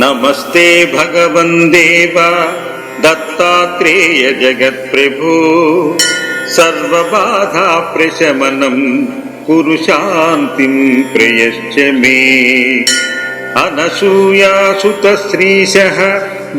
నమస్తే భగవన్ దేవ దత్తాత్రేయ జగత్ప్రభో సర్వబాధా ప్రశమనం కురు శాంతిం ప్రయశ్చ మే. అనసూయాసుత శ్రీశః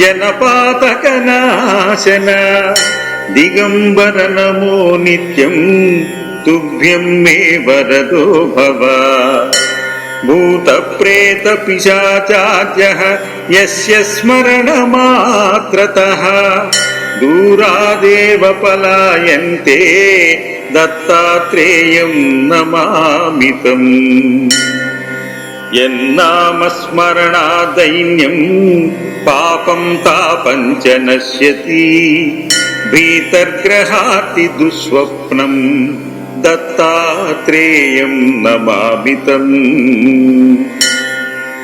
జనపాతకనాశన దిగంబర నమో నిత్యం తుభ్యం మే వరదో భవ. భూత ప్రేత పిశాచార్యః యస్య స్మరణమాత్రతః దూరాదేవ పలాయంతే దత్తాత్రేయం నమామితం. యన్నామస్మరణాదైన్యం పాపం తాపం చ నశ్యతి భీతర్గ్రహాతి దుస్వప్నం దత్తాత్రేయం నమామితం.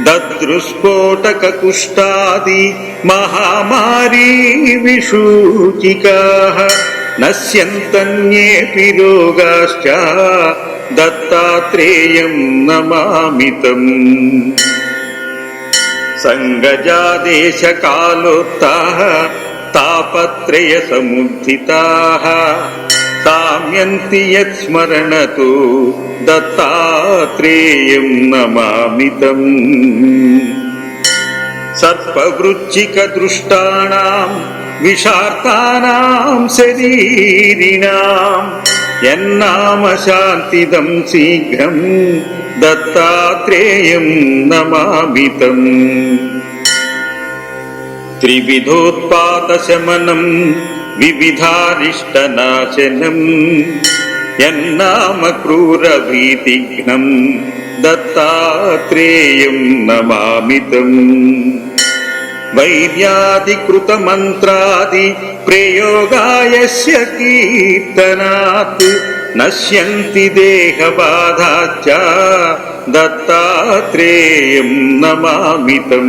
దద్రుస్ఫోటక కుష్ఠాది మహామారీ విషూచికాః నశ్యంతన్యేపి రోగాశ్చ దత్తాత్రేయం నమామితం. సంగజాదేశకాలోత్తాః తాపత్రయ సముద్ధితాః సామ్యంతి యత్స్మరణతో దత్తాత్రేయం నమామితం. సర్పవృచ్చిక దృష్టానాం విషార్తానాం శరీరిణాం యన్నామ శాంతిదం శీఘ్రం దత్తాత్రేయం నమామితం. త్రివిధోత్పాతశమనం వివిధారిష్టనాశనం యన్నామ క్రూరభీతిఘ్నం దత్తాత్రేయం నమామితం. వైద్యాదికృతమంత్రాది ప్రయోగాయస్య కీర్తనాత్ నశ్యంతి దేహబాధాశ్చ దత్తాత్రేయం నమామితం.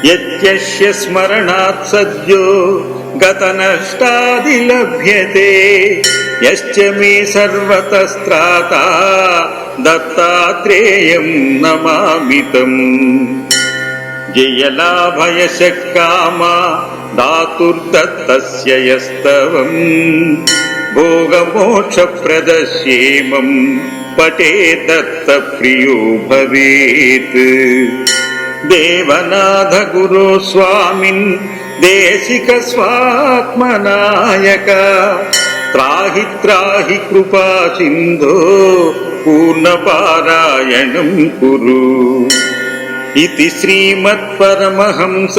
యస్య స్మరణాత్ సద్యో గతనష్టాది లభ్యతే యశ్చ మే సర్వతస్త్రాతా దత్తాత్రేయం నమామితం. జయలాభయశకామా దాతుర్దత్తస్య యస్తవం భోగమోక్షప్రదస్యేమం పఠే దత్తప్రియో భవేత్. దేవనాథ గురో స్వామిన్ దేశిక స్వాత్మనాయక త్రాహి త్రాహి కృపా సింధో పూర్ణపారాయణం కురు. ఇతి శ్రీమత్పరమహంస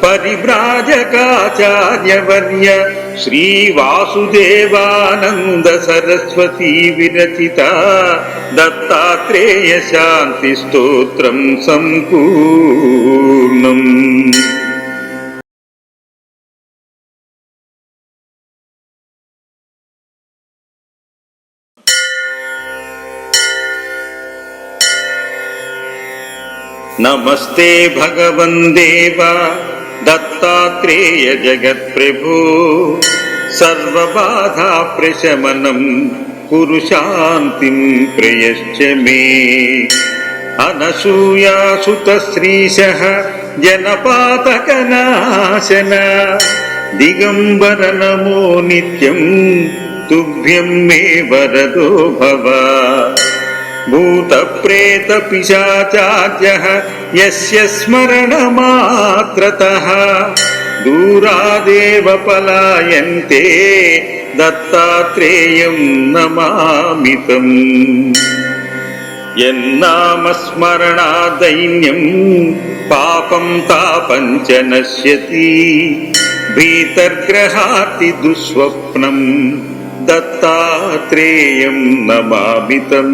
పరివ్రాజకాచార్యవర్య శ్రీవాసుదేవానంద సరస్వతీ విరచిత దత్తాత్రేయ శాంతి స్తోత్రం సంపూర్ణం. నమస్తే భగవన్ దేవ దత్తాత్రేయ జగత్ప్రభో సర్వబాధా ప్రశమనం కురు శాంతిం ప్రయశ్చ మే. అనసూయాసుత శ్రీశః జనపాతకనాశన దిగంబర నమో నిత్యం తుభ్యం మే వరదో భవ. భూత ప్రేత పిశాచార్యః యస్య స్మరణమాత్రతః దూరాదేవ పలాయంతే దత్తాత్రేయం నమామితం. యన్నామస్మరణాదైన్యం పాపం తాపం చ నశ్యతి భీతర్గ్రహాతి దుస్వప్నం దత్తాత్రేయం నమామితం.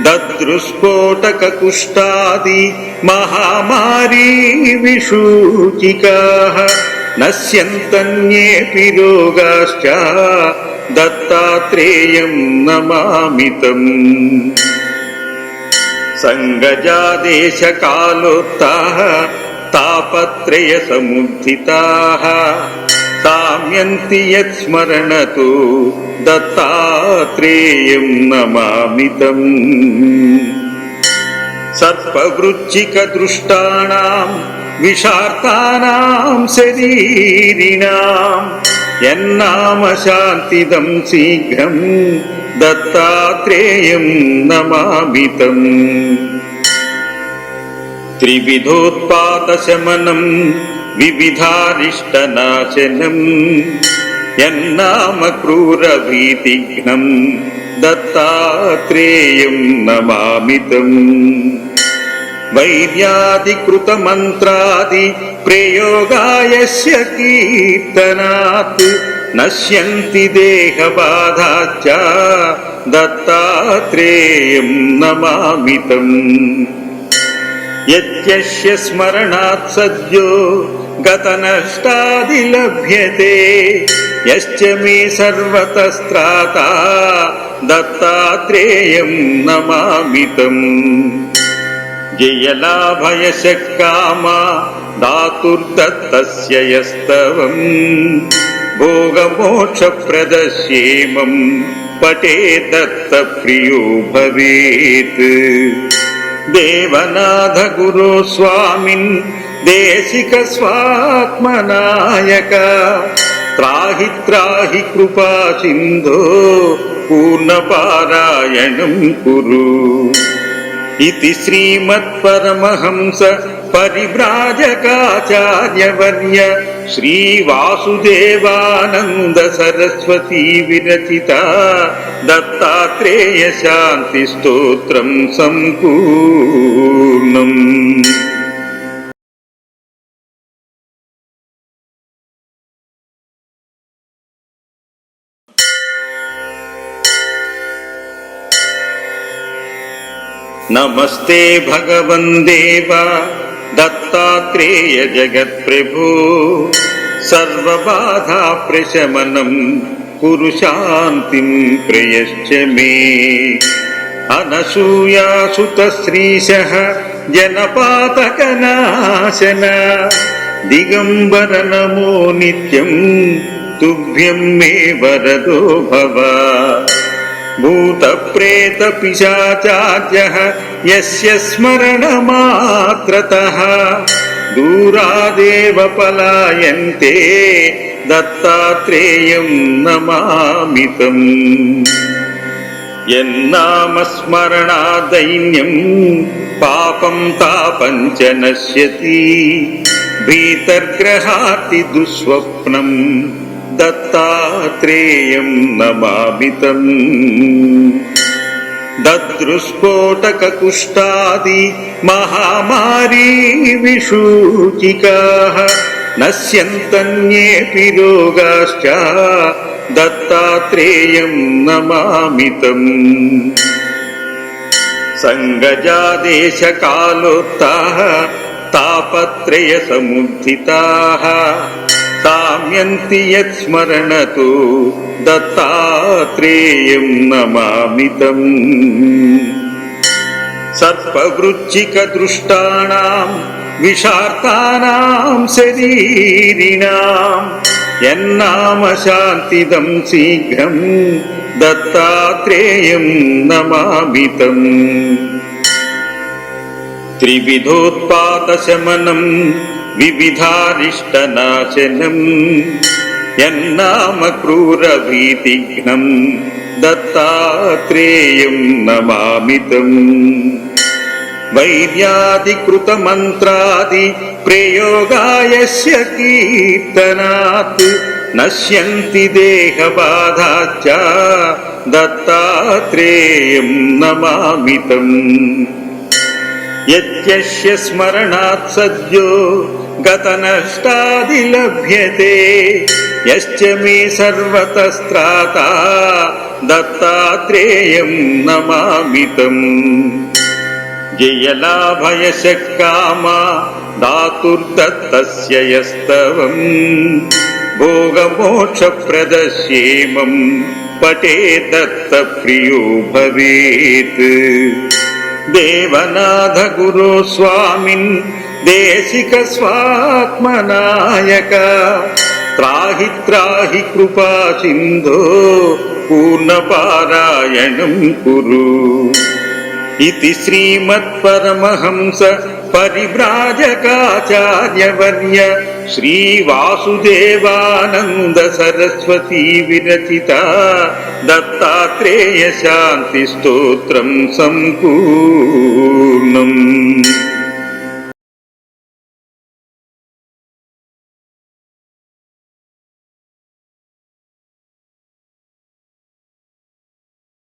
దద్రుస్ఫోటక కుష్ఠాది మహామారీ విషూచికాః నశ్యంతన్యేపి రోగాశ్చ దత్తాత్రేయం నమామితం. సంగజాదేశకాలోత్తాః తాపత్రయ సముద్ధితాః సామ్యంతి యత్స్మరణతో దత్తాత్రేయం నమామితం. సర్పవృచ్చికదృష్టానాం విషార్తానాం శరీరిణాం యన్నామ శాంతిదం శీఘ్రం దత్తాత్రేయం నమామితం. త్రివిధోత్పాతశమనం వివిధారిష్టనాశనం యన్నామ క్రూరభీతిఘ్నం దత్తాత్రేయం నమామితం. వైద్యాదికృతమంత్రాది ప్రయోగాయస్య కీర్తనాత్ నశ్యంతి దేహబాధాశ్చ దత్తాత్రేయం నమామితం. యస్య స్మరణాత్ సద్యో గతనష్టాది లభ్యతే యశ్చ మే సర్వతస్త్రాతా దత్తాత్రేయం నమామితం. జయలాభయశకామా దాతుర్దత్తస్య యస్తవం భోగమోక్షప్రదస్యేమం పటే దత్తప్రియో భవేత్. దేవనాథ గురో స్వామిన్ దేశిక స్వాత్మనాయక త్రాహి త్రాహి కృపా సింధో పూర్ణపారాయణం కురు. ఇతి శ్రీమత్పరమహంస పరివ్రాజకాచార్యవర్య శ్రీవాసుదేవానంద సరస్వతీ విరచిత దత్తాత్రేయ శాంతి స్తోత్రం సంపూర్ణం. నమస్తే భగవన్ దేవ దత్తాత్రేయ జగత్ప్రభో సర్వబాధా ప్రశమనం కురు శాంతిం ప్రయశ్చ మే. అనసూయాసుత శ్రీశః జనపాతకనాశన దిగంబర నమో నిత్యం తుభ్యం మే వరదో భవ. భూత ప్రేత పిశాచార్యః యస్య స్మరణమాత్రతః దూరాదేవ పలాయంతే దత్తాత్రేయం నమామితం. యన్నామస్మరణాదైన్యం పాపం తాపం చ నశ్యతి భీతర్గ్రహాతి దుస్వప్నం దత్తాత్రేయం నమామితం. దద్రుస్ఫోటకకుష్ఠాది మహామారీ విషూచికాః నశ్యంతన్యేపి రోగాశ్చ దత్తాత్రేయం నమామితం. సంగజాదేశకాలోత్తాః తాపత్రయ సముద్ధితాః సామ్యంతి యత్స్మరణతో దత్తాత్రేయం నమామితం. సర్పవృచ్చికదృష్టానాం విషార్తానాం శరీరిణాం యన్నామ శాంతిదం శీఘ్రం దత్తాత్రేయం నమామితం. త్రివిధోత్పాతశమనం వివిధారిష్టనాశనం యన్నామ క్రూరభీతిఘ్నం దత్తాత్రేయం నమామితం. వైద్యాదికృతమంత్రాది ప్రయోగాయస్య కీర్తనాత్ నశ్యంతి దేహబాధాశ్చ దత్తాత్రేయం నమామితం. యస్య స్మరణాత్ సద్యో గతనష్టాది లభ్యతే యశ్చ మే సర్వతస్త్రాతా దత్తాత్రేయం నమామితం. జయలాభయశకామా దాతుర్దత్తస్య యస్తవం భోగమోక్షప్రదస్యేమం పటే దత్తప్రియో భవేత్. దేవనాథ గురో స్వామిన్ దేశిక స్వాత్మనాయక త్రాహి త్రాహి కృపా సింధో పూర్ణపారాయణం కురు. इति श्रीमत्परमहंस परिव्राजकाचार्यवर्य श्रीवासुदेवानन्द सरस्वती विरचिता दत्तात्रेय शान्ति स्तोत्रम् सम्पूर्णम्।